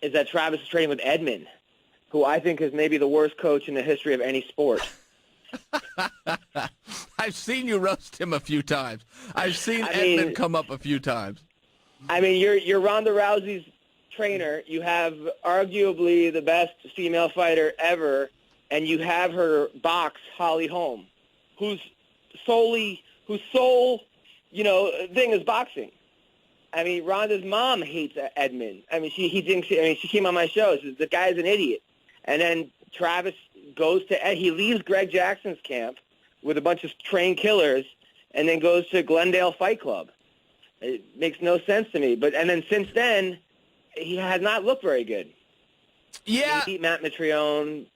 is that Travis is training with Edmund, who I think is maybe the worst coach in the history of any sport. I've seen you roast him a few times. I've seen Edmund come up a few times. I mean, you're Ronda Rousey's trainer. You have arguably the best female fighter ever, and you have her box Holly Holm, whose sole thing is boxing. I mean, Ronda's mom hates Edmund. I mean, she came on my show. She says, the guy's an idiot. And then Travis goes to he leaves Greg Jackson's camp with a bunch of trained killers, and then goes to Glendale Fight Club. It makes no sense to me. And then since then, he has not looked very good. Yeah, he beat Matt Mitrione,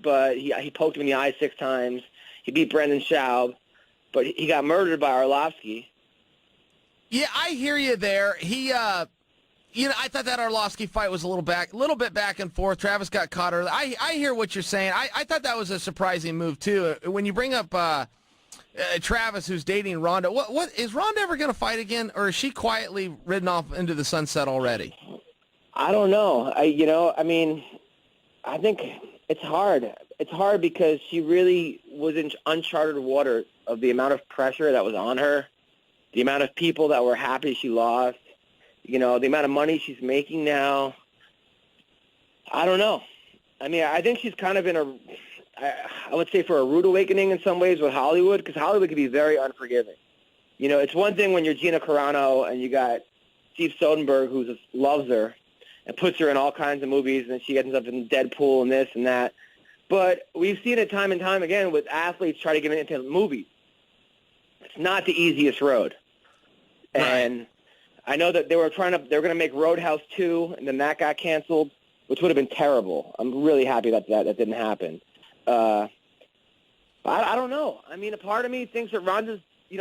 but he poked him in the eye 6 times. He beat Brendan Schaub, but he got murdered by Arlovsky. Yeah, I hear you there. He, I thought that Arlovsky fight was a little bit back and forth. Travis got caught early. I hear what you're saying. I thought that was a surprising move too. When you bring up Travis, who's dating Ronda, what is Ronda ever going to fight again, or is she quietly ridden off into the sunset already? I don't know. I think it's hard. It's hard because she really was in uncharted water of the amount of pressure that was on her, the amount of people that were happy she lost, the amount of money she's making now. I don't know. I mean, I think she's kind of in I would say for a rude awakening in some ways with Hollywood, because Hollywood can be very unforgiving. It's one thing when you're Gina Carano and you got Steve Soderbergh who just loves her and puts her in all kinds of movies, and then she ends up in Deadpool and this and that. But we've seen it time and time again with athletes try to get into movies. It's not the easiest road. Right. And I know that they were going to make Roadhouse 2, and then that got canceled, which would have been terrible. I'm really happy that didn't happen. I don't know. I mean, a part of me thinks that Ronda's she's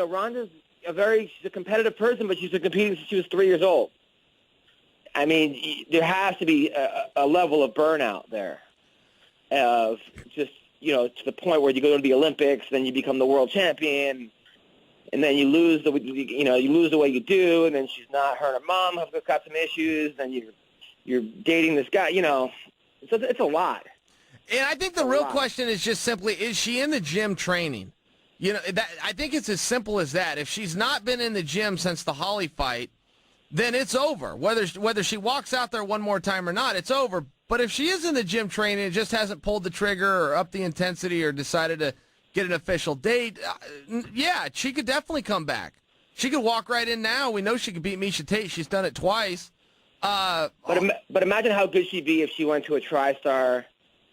a competitive person, but she's been competing since she was 3 years old. I mean, there has to be a level of burnout there, of just to the point where you go to the Olympics, then you become the world champion, and then you lose the way you do, and then she's not. Her and her mom have got some issues. Then you're dating this guy. It's a lot. And I think the real question is just simply: is she in the gym training? I think it's as simple as that. If she's not been in the gym since the Holly fight, then it's over. Whether she walks out there one more time or not, it's over. But if she is in the gym training and just hasn't pulled the trigger or upped the intensity or decided to get an official date, yeah, she could definitely come back. She could walk right in now. We know she could beat Miesha Tate. She's done it twice. But imagine how good she'd be if she went to a TriStar,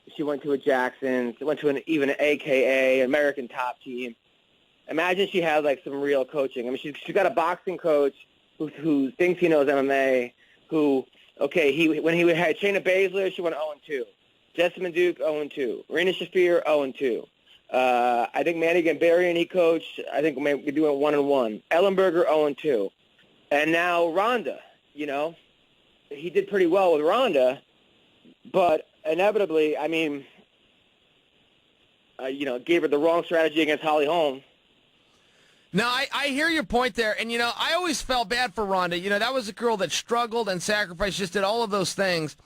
if she went to a Jackson, she went to even an AKA, American Top Team. Imagine she had some real coaching. I mean, she's got a boxing coach who thinks he knows MMA, when he had Shayna Baszler, she went 0-2. Jessamine Duke, 0-2. Marina Shafir, 0-2. I think Manny Gambarian, he coached, I think we're doing 1-1. Ellenberger, 0-2. And now Ronda, he did pretty well with Ronda, but inevitably, I mean, gave her the wrong strategy against Holly Holm. No, I hear your point there, and I always felt bad for Ronda. That was a girl that struggled and sacrificed, just did all of those things,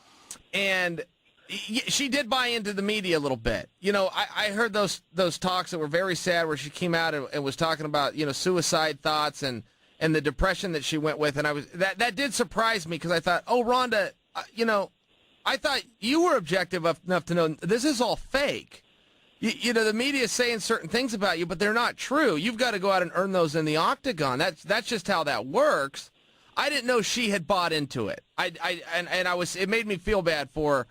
and she did buy into the media a little bit. I heard those talks that were very sad, where she came out and was talking about suicide thoughts and the depression that she went with, and that did surprise me, because I thought, oh, Ronda, I thought you were objective enough to know this is all fake. The media is saying certain things about you, but they're not true. You've got to go out and earn those in the octagon. That's just how that works. I didn't know she had bought into it. It made me feel bad for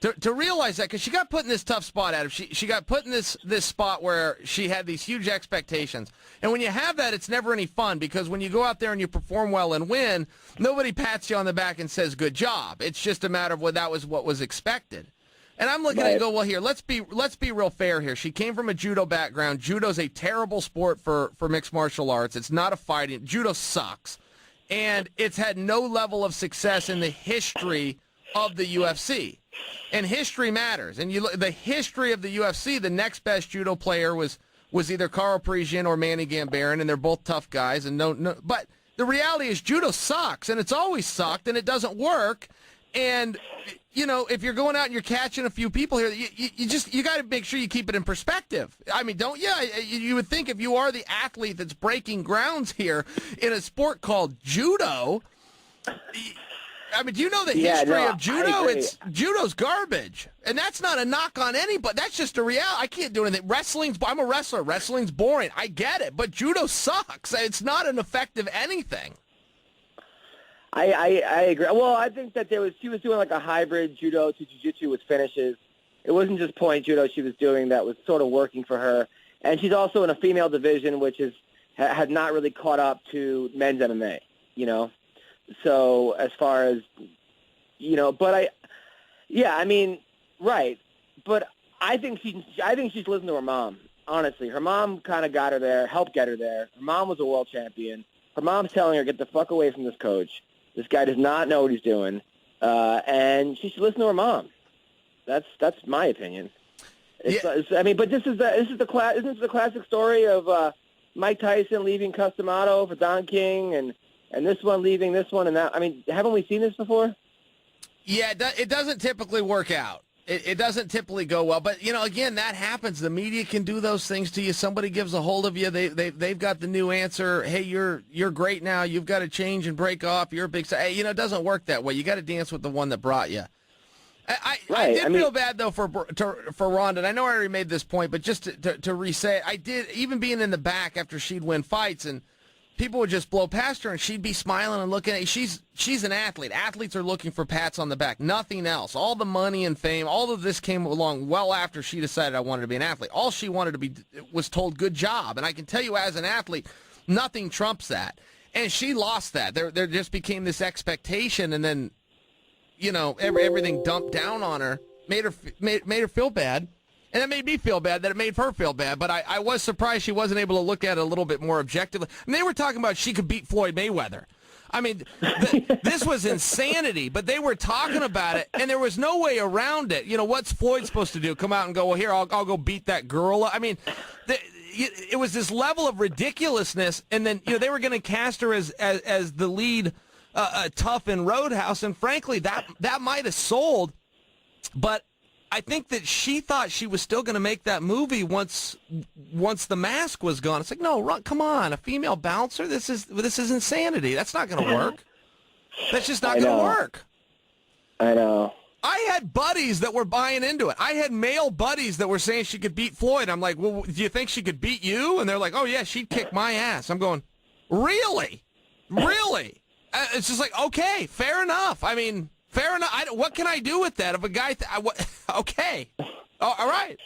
her to realize that, because she got put in this tough spot, Adam. She got put in this spot where she had these huge expectations. And when you have that, it's never any fun, because when you go out there and you perform well and win, nobody pats you on the back and says, good job. It's just a matter of that was what was expected. And I'm looking at it and go, well, here, let's be real fair here. She came from a judo background. Judo's a terrible sport for mixed martial arts. It's not a fighting. Judo sucks. And it's had no level of success in the history of the UFC. And history matters. And you look the history of the UFC, the next best judo player was either Carl Parisian or Manny Gambarian, and they're both tough guys. And no, but the reality is judo sucks, and it's always sucked, and it doesn't work. And, if you're going out and you're catching a few people here, you got to make sure you keep it in perspective. I mean, you would think if you are the athlete that's breaking grounds here in a sport called judo, I mean, do you know the history of judo? Judo's garbage. And that's not a knock on anybody. That's just a reality. I can't do anything. I'm a wrestler. Wrestling's boring. I get it. But judo sucks. It's not an effective anything. I agree. Well, I think that she was doing like a hybrid judo to jiu-jitsu with finishes. It wasn't just point judo she was doing that was sort of working for her. And she's also in a female division, which has not really caught up to men's MMA, So as far as, right. But I think she's listening to her mom, honestly. Her mom kind of got her there, helped get her there. Her mom was a world champion. Her mom's telling her, get the fuck away from this coach. This guy does not know what he's doing, and she should listen to her mom. That's my opinion. But this is the classic story of Mike Tyson leaving Cus D'Amato for Don King, and this one leaving this one and that. I mean, haven't we seen this before? Yeah, it doesn't typically work out. It doesn't typically go well, but again, that happens. The media can do those things to you. Somebody gives a hold of you. They've got the new answer. Hey, you're great now. You've got to change and break off. You're a big star. Hey, it doesn't work that way. You got to dance with the one that brought you. I did feel bad though for Ronda. And I know I already made this point, but just to re-say it, I did. Even being in the back after she'd win fights and people would just blow past her, and she'd be smiling and looking at you. She's an athlete. Athletes are looking for pats on the back, nothing else. All the money and fame, all of this came along well after she decided I wanted to be an athlete. All she wanted to be was told, good job. And I can tell you as an athlete, nothing trumps that. And she lost that. There just became this expectation, and then, everything dumped down on her, made her feel bad. And it made me feel bad that it made her feel bad. But I was surprised she wasn't able to look at it a little bit more objectively. And they were talking about she could beat Floyd Mayweather. I mean, this was insanity. But they were talking about it, and there was no way around it. What's Floyd supposed to do? Come out and go, well, here, I'll go beat that girl. I mean, it was this level of ridiculousness. And then, they were going to cast her as the lead tough in Roadhouse. And frankly, that might have sold. But I think that she thought she was still going to make that movie once the mask was gone. It's like, no, come on, a female bouncer? This is insanity. That's not going to work. That's just not going to work. I know. I had buddies that were buying into it. I had male buddies that were saying she could beat Floyd. I'm like, well, do you think she could beat you? And they're like, oh, yeah, she'd kick my ass. I'm going, really? Really? It's just like, okay, fair enough. I mean, fair enough. What can I do with that? If a guy, okay, all right.